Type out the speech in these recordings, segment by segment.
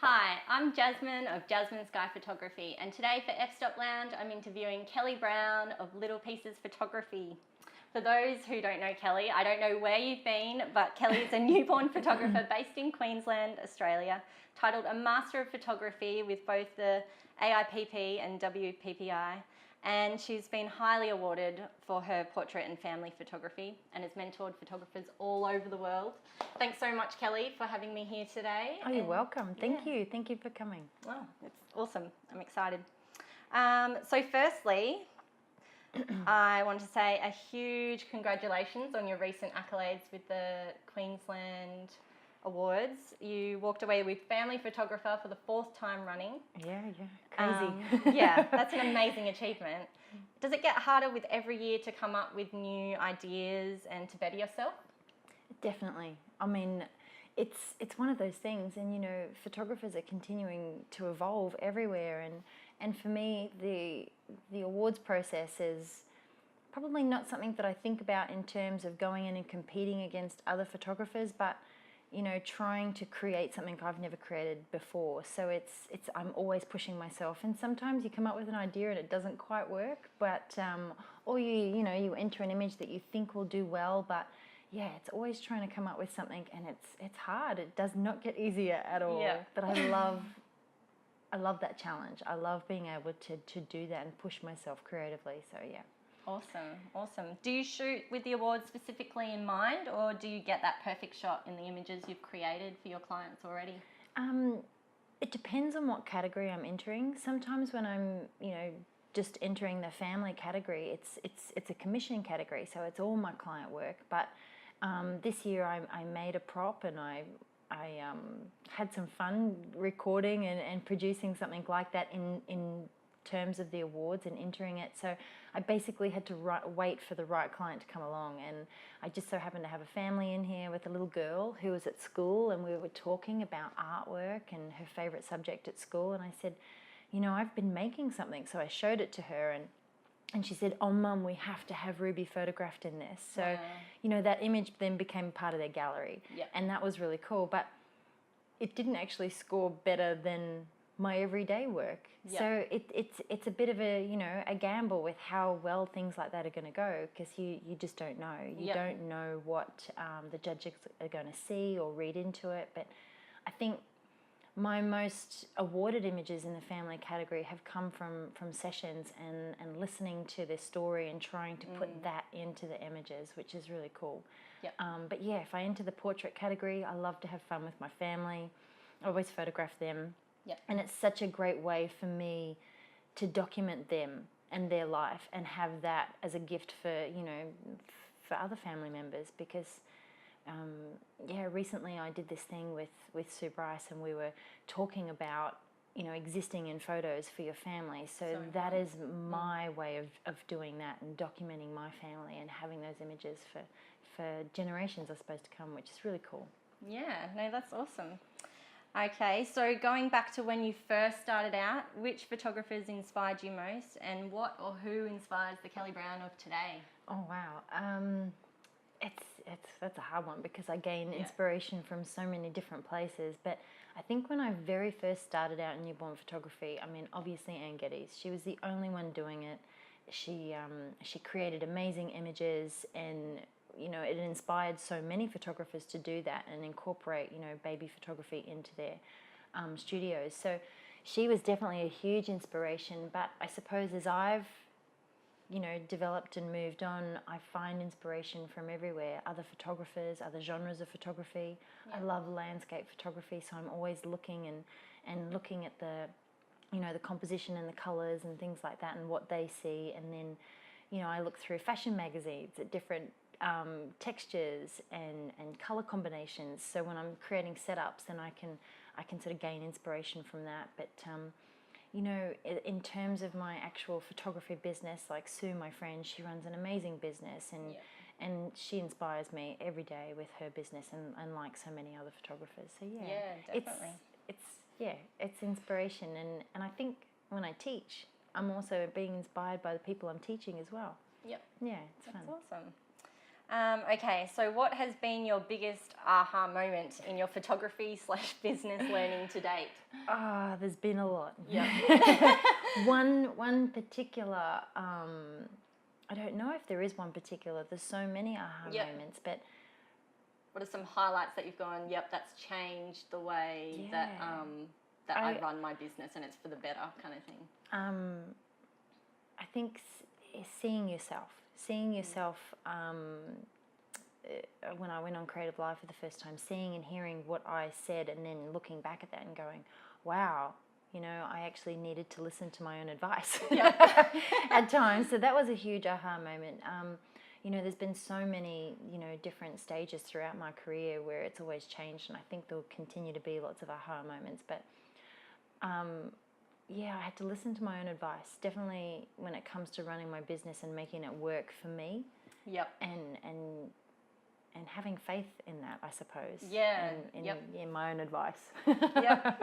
Hi, I'm Jasmine of Jasmine Skye Photography, and today for F-Stop Lounge I'm interviewing Kelly Brown of Little Pieces Photography. For those who don't know Kelly, I don't know where you've been, but Kelly is a newborn photographer based in Queensland, Australia, titled a Master of Photography with both the AIPP and WPPI, and she's been highly awarded for her portrait and family photography and has mentored photographers all over the world. Thanks so much, Kelly, for having me here today. Oh, you're welcome. Thank you. Thank you for coming. Oh, it's awesome. I'm excited. So firstly, I want to say a huge congratulations on your recent accolades with the Queensland Awards. You walked away with Family Photographer for the 4th time running. Yeah, crazy. Yeah, that's an amazing achievement. Does it get harder with every year to come up with new ideas and to better yourself? Definitely. I mean, it's one of those things, and photographers are continuing to evolve everywhere, and for me the awards process is probably not something that I think about in terms of going in and competing against other photographers, but trying to create something I've never created before. So it's I'm always pushing myself, and sometimes you come up with an idea and it doesn't quite work, but or you enter an image that you think will do well, but yeah, it's always trying to come up with something, and it's hard. It does not get easier at all. Yeah. But I love that challenge. I love being able to do that and push myself creatively. So yeah. Awesome. Do you shoot with the awards specifically in mind, or do you get that perfect shot in the images you've created for your clients already? It depends on what category I'm entering. Sometimes when I'm, just entering the family category, it's a commission category, so it's all my client work. But this year I made a prop, and I had some fun recording and producing something like that in terms of the awards and entering it. So I basically had to wait for the right client to come along, and I just so happened to have a family in here with a little girl who was at school, and we were talking about artwork and her favourite subject at school, and I said, I've been making something. So I showed it to her, and she said, "Oh, Mum, we have to have Ruby photographed in this." So, that image then became part of their gallery, and that was really cool. But it didn't actually score better than my everyday work. So it's a bit of a gamble with how well things like that are going to go, because you just don't know. You don't know what the judges are going to see or read into it. But I think my most awarded images in the family category have come from sessions and listening to their story and trying to put that into the images, which is really cool. But yeah, if I enter the portrait category, I love to have fun with my family. I always photograph them. And it's such a great way for me to document them and their life and have that as a gift for other family members, because recently I did this thing with Sue Bryce, and we were talking about existing in photos for your family. So that is my way of doing that and documenting my family and having those images for generations, I suppose, to come, which is really cool. Yeah, no, that's awesome. Okay, so going back to when you first started out, which photographers inspired you most, and what or who inspires the Kelly Brown of today? Oh wow, that's a hard one, because I gain inspiration from so many different places. But I think when I very first started out in newborn photography, I mean, obviously Anne Geddes. She was the only one doing it. She created amazing images, and it inspired so many photographers to do that and incorporate, baby photography into their studios. So she was definitely a huge inspiration. But I suppose as I've, developed and moved on, I find inspiration from everywhere. Other photographers, other genres of photography. I love landscape photography, so I'm always looking and looking at the, the composition and the colours and things like that and what they see. And then, I look through fashion magazines at different textures and color combinations. So when I'm creating setups, then I can sort of gain inspiration from that. But in terms of my actual photography business, like Sue, my friend, she runs an amazing business, and she inspires me every day with her business, and like so many other photographers. So definitely. It's inspiration, and I think when I teach, I'm also being inspired by the people I'm teaching as well. Yeah, it's fun. That's awesome. Okay, so what has been your biggest aha moment in your photography / business learning to date? There's been a lot. Yeah. One particular, I don't know if there is one particular. There's so many aha moments, but what are some highlights that you've gone, yep, that's changed the way that I run my business and it's for the better kind of thing? I think seeing yourself, when I went on Creative Live for the first time, seeing and hearing what I said and then looking back at that and going, wow, I actually needed to listen to my own advice at times. So that was a huge aha moment. There's been so many, different stages throughout my career where it's always changed, and I think there'll continue to be lots of aha moments. But I had to listen to my own advice, definitely when it comes to running my business and making it work for me. Yep. And having faith in that, I suppose. Yeah. In my own advice. Yep.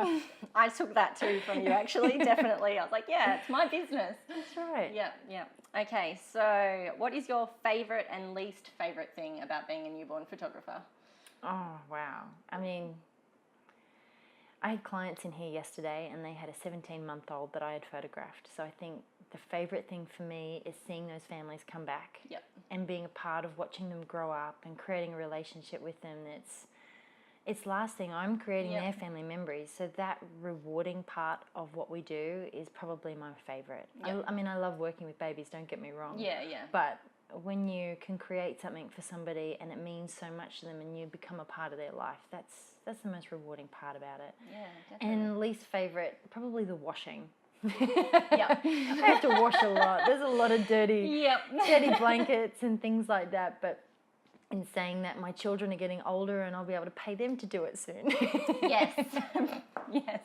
I took that too from you, actually, definitely. I was like, yeah, it's my business. That's right. Yeah. Okay, so what is your favourite and least favourite thing about being a newborn photographer? Oh, wow. I mean, I had clients in here yesterday and they had a 17-month-old that I had photographed. So I think the favourite thing for me is seeing those families come back and being a part of watching them grow up and creating a relationship with them. It's lasting. I'm creating their family memories. So that rewarding part of what we do is probably my favourite. I mean, I love working with babies, don't get me wrong. Yeah. But when you can create something for somebody and it means so much to them and you become a part of their life, that's the most rewarding part about it. Yeah, definitely. And least favourite, probably the washing. Yep. I have to wash a lot. There's a lot of dirty blankets and things like that. But in saying that, my children are getting older and I'll be able to pay them to do it soon. Yes. Yes.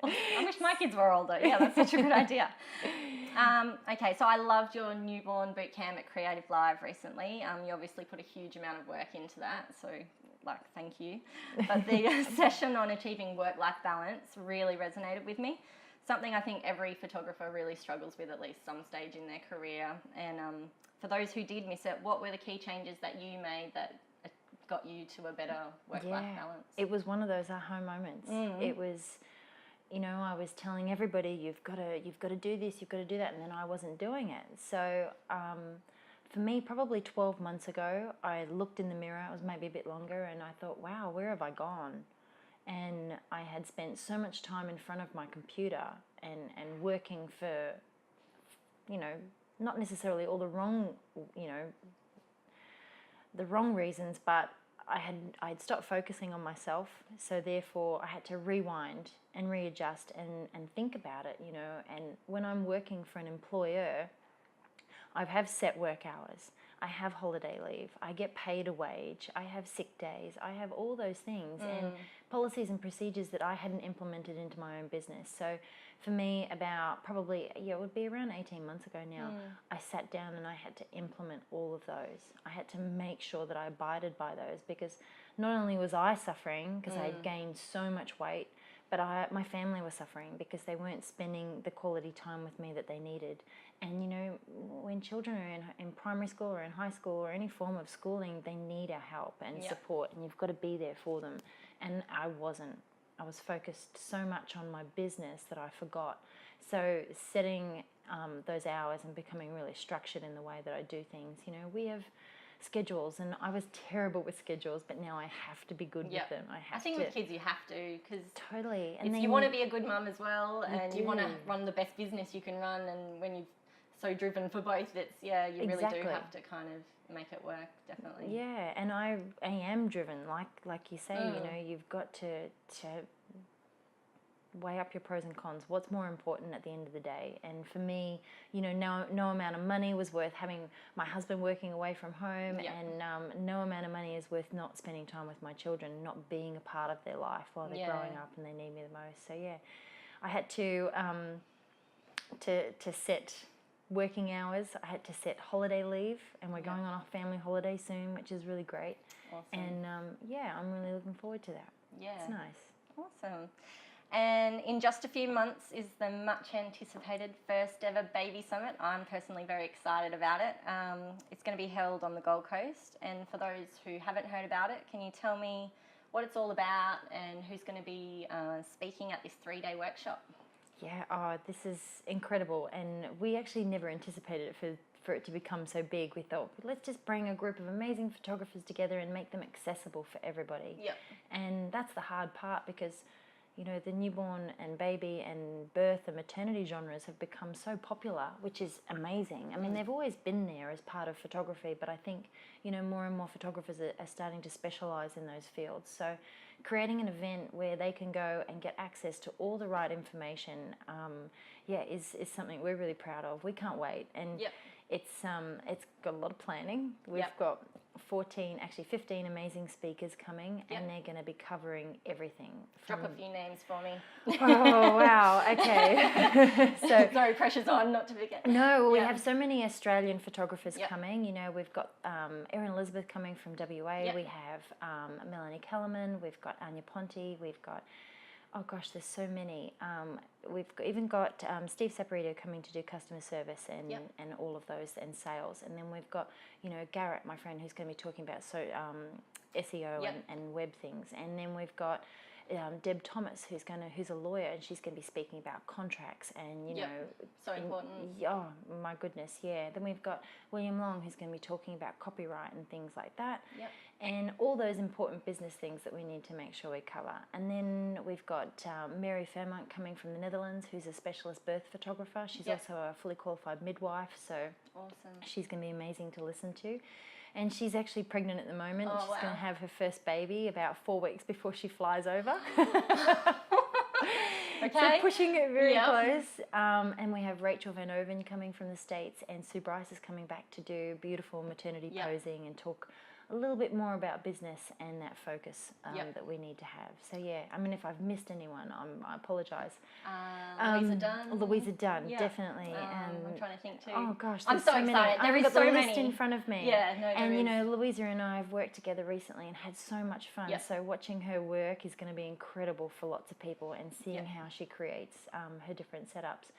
I wish my kids were older. Yeah, that's such a good idea. Okay, so I loved your newborn boot camp at Creative Live recently. You obviously put a huge amount of work into that, so thank you. But the session on achieving work-life balance really resonated with me. Something I think every photographer really struggles with at least some stage in their career. And for those who did miss it, what were the key changes that you made that got you to a better work-life balance? It was one of those aha moments. It was, I was telling everybody, you've got to do this, you've got to do that, and then I wasn't doing it. So for me, probably 12 months ago, I looked in the mirror, it was maybe a bit longer, and I thought, wow, where have I gone? And I had spent so much time in front of my computer and working for, not necessarily all the wrong reasons, but I'd stopped focusing on myself. So therefore I had to rewind and readjust and think about it, and when I'm working for an employer, I have set work hours, I have holiday leave, I get paid a wage, I have sick days, I have all those things and policies and procedures that I hadn't implemented into my own business. So for me, about probably, it would be around 18 months ago now, I sat down and I had to implement all of those. I had to make sure that I abided by those, because not only was I suffering because I had gained so much weight, but my family was suffering because they weren't spending the quality time with me that they needed. And when children are in primary school or in high school or any form of schooling, they need our help and support, and you've got to be there for them. And I wasn't. I was focused so much on my business that I forgot. So setting those hours and becoming really structured in the way that I do things. We have schedules, and I was terrible with schedules, but now I have to be good with them. I think with kids you have to, because totally, and then you want to be a good mum as well, and you want to run the best business you can run, and when you're so driven for both, it's you really do have to kind of make it work, definitely. Yeah, and I am driven, like you say, you've got to weigh up your pros and cons. What's more important at the end of the day? And for me, no amount of money was worth having my husband working away from home, and no amount of money is worth not spending time with my children, not being a part of their life while they're growing up and they need me the most. So I had to set working hours. I had to set holiday leave, and we're going on a family holiday soon, which is really great. Awesome. And I'm really looking forward to that. Yeah, it's nice. Awesome. And in just a few months is the much anticipated first ever Baby Summit. I'm personally very excited about it. It's going to be held on the Gold Coast. And for those who haven't heard about it, can you tell me what it's all about and who's going to be speaking at this 3-day workshop? Yeah, this is incredible. And we actually never anticipated it for it to become so big. We thought, let's just bring a group of amazing photographers together and make them accessible for everybody. Yep. And that's the hard part, because you know, the newborn and baby and birth and maternity genres have become so popular, which is amazing. I mean, they've always been there as part of photography, but I think, you know, more and more photographers are starting to specialise in those fields. So creating an event where they can go and get access to all the right information, is something we're really proud of. We can't wait. And it's got a lot of planning. We've got 15 amazing speakers coming, and they're going to be covering everything. Drop a few names for me. Oh, wow, okay. So no pressure's on, not to forget. No, we have so many Australian photographers coming. You know, we've got Erin Elizabeth coming from WA. We have Melanie Kellerman. We've got Anya Ponte. We've got, oh gosh, there's so many. We've even got Steve Saporito coming to do customer service and all of those, and sales. And then we've got, you know, Garrett, my friend, who's going to be talking about SEO and web things. And then we've got Deb Thomas, who's a lawyer, and she's going to be speaking about contracts and, you know, so important. Oh my goodness, yeah. Then we've got William Long, who's going to be talking about copyright and things like that, and all those important business things that we need to make sure we cover. And then we've got Mary Fairmont coming from the Netherlands, who's a specialist birth photographer. She's also a fully qualified midwife, so awesome. She's going to be amazing to listen to. And she's actually pregnant at the moment. She's going to have her first baby about 4 weeks before she flies over. Okay. So pushing it very close. And we have Rachel Van Oven coming from the States, and Sue Bryce is coming back to do beautiful maternity posing and talk a little bit more about business and that focus that we need to have. So yeah, I mean, if I've missed anyone, I apologise. Louisa Dunn, definitely. I'm trying to think too. Oh gosh, I'm so excited. There is so many. I've got the list in front of me. Yeah, no, and you know, Louisa and I have worked together recently and had so much fun. So watching her work is going to be incredible for lots of people, and seeing how she creates her different setups.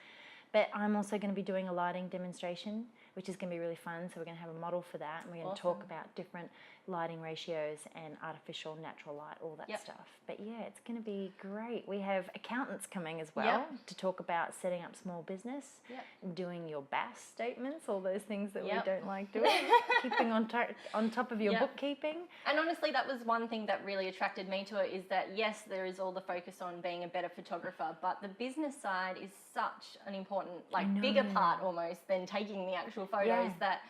But I'm also going to be doing a lighting demonstration, which is going to be really fun. So we're going to have a model for that, and we're going to talk about different lighting ratios and artificial, natural light, all that stuff. But yeah, it's going to be great. We have accountants coming as well to talk about setting up small business, doing your BAS statements, all those things that we don't like doing, keeping on top of your bookkeeping. And honestly, that was one thing that really attracted me to it, is that yes, there is all the focus on being a better photographer, but the business side is such an important, bigger part almost than taking the actual photos that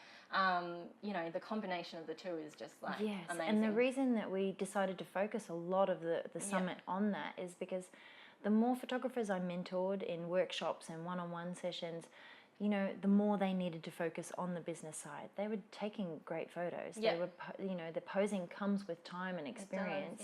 you know, the combination of the two is just amazing. And the reason that we decided to focus a lot of the summit on that is because the more photographers I mentored in workshops and one-on-one sessions, you know, the more they needed to focus on the business side. They were taking great photos. They were, you know, the posing comes with time and experience.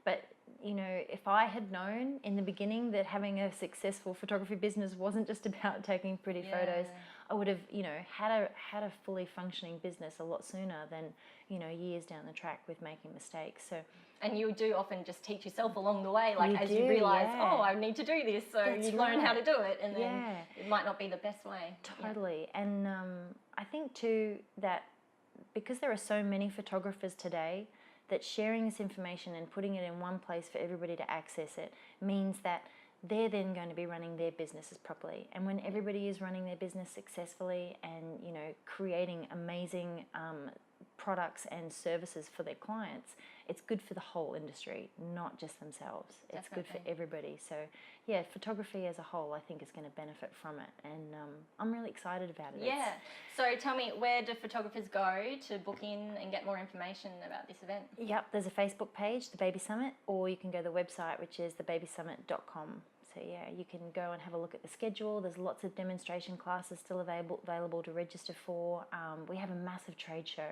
But, you know, if I had known in the beginning that having a successful photography business wasn't just about taking pretty photos, I would have, you know, had a fully functioning business a lot sooner than, you know, years down the track with making mistakes. So, and you do often just teach yourself along the way, as you realise, oh, I need to do this, so you learn how to do it, and then it might not be the best way. Totally. And I think too that because there are so many photographers today, that sharing this information and putting it in one place for everybody to access it means that they're then going to be running their businesses properly. And when everybody is running their business successfully and, you know, creating amazing products and services for their clients, it's good for the whole industry, not just themselves. It's good for everybody. So yeah, photography as a whole, I think, is going to benefit from it, and I'm really excited about it. Yeah. So tell me, where do photographers go to book in and get more information about this event? Yep, there's a Facebook page, The Baby Summit, or you can go to the website, which is thebabysummit.com. So yeah, you can go and have a look at the schedule. There's lots of demonstration classes still available to register for. We have a massive trade show.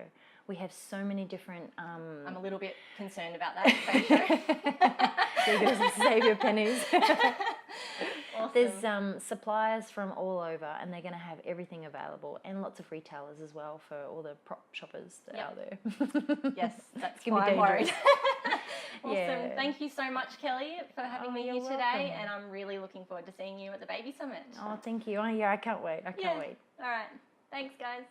We have so many different... I'm a little bit concerned about that trade show. You're going to save your pennies. Awesome. There's suppliers from all over, and they're going to have everything available, and lots of retailers as well for all the prop shoppers out there. Yes, that's why I'm worried. Awesome. Yeah. Thank you so much, Kelly, for having me here you're today. welcome. And I'm really looking forward to seeing you at the Baby Summit. Oh, thank you. Oh, yeah, I can't wait. I can't wait. All right. Thanks, guys.